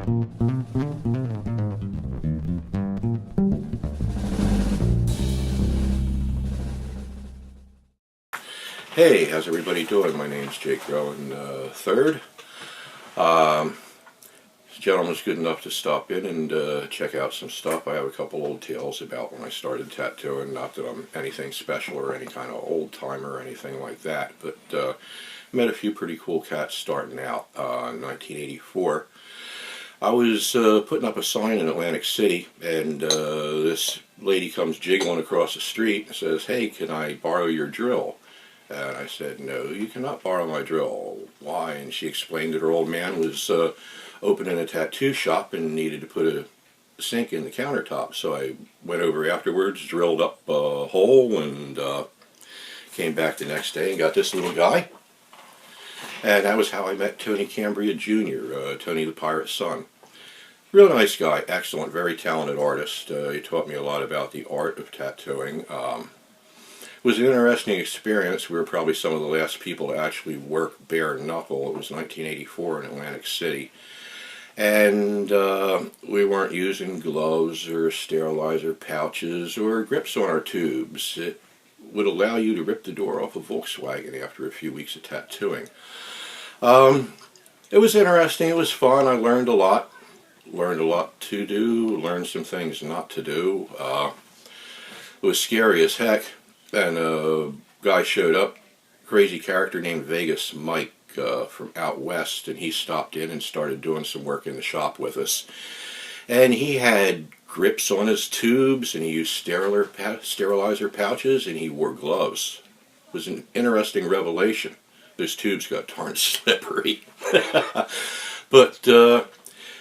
Hey, how's everybody doing? My name's Jake Rowan III. This gentleman's good enough to stop in and check out some stuff. I have a couple old tales about when I started tattooing. Not that I'm anything special or any kind of old timer or anything like that, but met a few pretty cool cats starting out in 1984. I was putting up a sign in Atlantic City, and this lady comes jiggling across the street and says, "Hey, can I borrow your drill?" And I said, "No, you cannot borrow my drill." "Why?" And she explained that her old man was opening a tattoo shop and needed to put a sink in the countertop. So I went over afterwards, drilled up a hole, and came back the next day and got this little guy. And that was how I met Tony Cambria Jr., Tony the Pirate's son. Real nice guy, excellent, very talented artist. He taught me a lot about the art of tattooing. It was an interesting experience. We were probably some of the last people to actually work bare knuckle. It was 1984 in Atlantic City. And we weren't using gloves or sterilizer pouches or grips on our tubes. It would allow you to rip the door off a Volkswagen after a few weeks of tattooing. It was interesting. It was fun. I learned a lot. Learned a lot to do. Learned some things not to do. It was scary as heck. And a guy showed up, crazy character named Vegas Mike from out west, and he stopped in and started doing some work in the shop with us. And he had grips on his tubes, and he used sterilizer pouches, and he wore gloves. It was an interesting revelation. Those tubes got darn slippery. But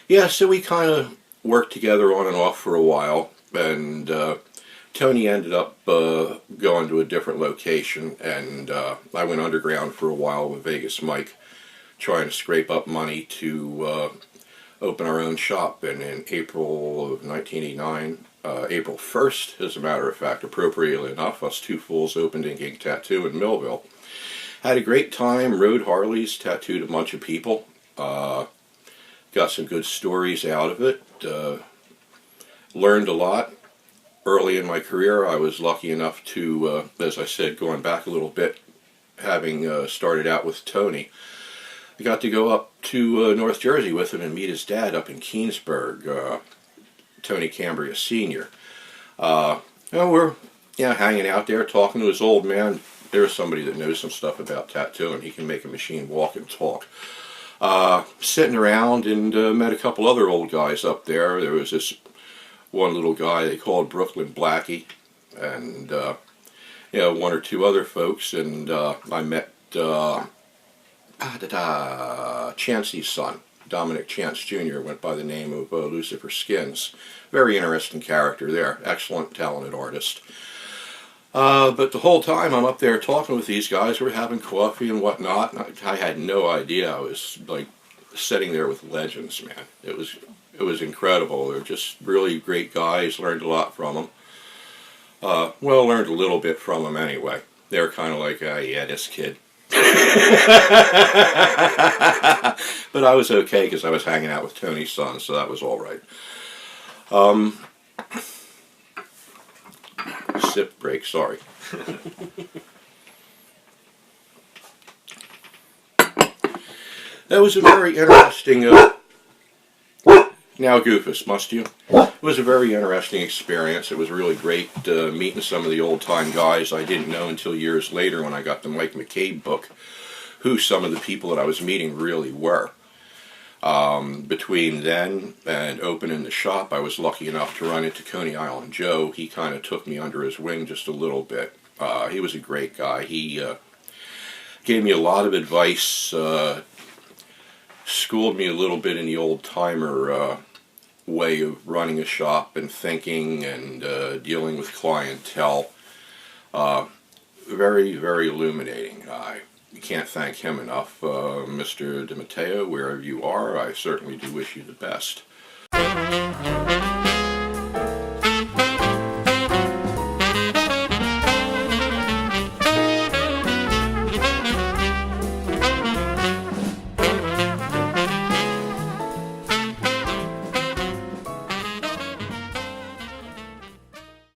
yeah, so we kind of worked together on and off for a while, and Tony ended up going to a different location, and I went underground for a while with Vegas Mike, trying to scrape up money to open our own shop. And in April of 1989, April 1st, as a matter of fact, appropriately enough, us two fools opened Ink Ink Tattoo in Millville. Had a great time, rode Harleys, tattooed a bunch of people, got some good stories out of it, learned a lot. Early in my career, I was lucky enough to, as I said, going back a little bit, having started out with Tony, I got to go up to North Jersey with him and meet his dad up in Keansburg, Tony Cambria Sr. We're hanging out there, talking to his old man. There's somebody that knows some stuff about tattooing. He can make a machine walk and talk. Sitting around and met a couple other old guys up there. There was this one little guy they called Brooklyn Blackie, and one or two other folks, and I met Chancey's son, Dominic Chance Jr., went by the name of Lucifer Skins. Very interesting character there, excellent, talented artist. But the whole time I'm up there talking with these guys, we're having coffee and whatnot, and I had no idea I was like sitting there with legends, man. It was incredible. They're just really great guys. Learned a lot from them. Learned a little bit from them anyway. They're kind of like, yeah, this kid. But I was okay because I was hanging out with Tony's son, so that was all right. Sip break, sorry. That was a very interesting... Now, Goofus, must you? It was a very interesting experience. It was really great meeting some of the old-time guys I didn't know until years later when I got the Mike McCabe book, who some of the people that I was meeting really were. Between then and opening the shop, I was lucky enough to run into Coney Island Joe. He kind of took me under his wing just a little bit. He was a great guy. He gave me a lot of advice, schooled me a little bit in the old-timer way of running a shop and thinking and dealing with clientele. Very, very illuminating. I can't thank him enough. Mr. DeMatteo, wherever you are, I certainly do wish you the best.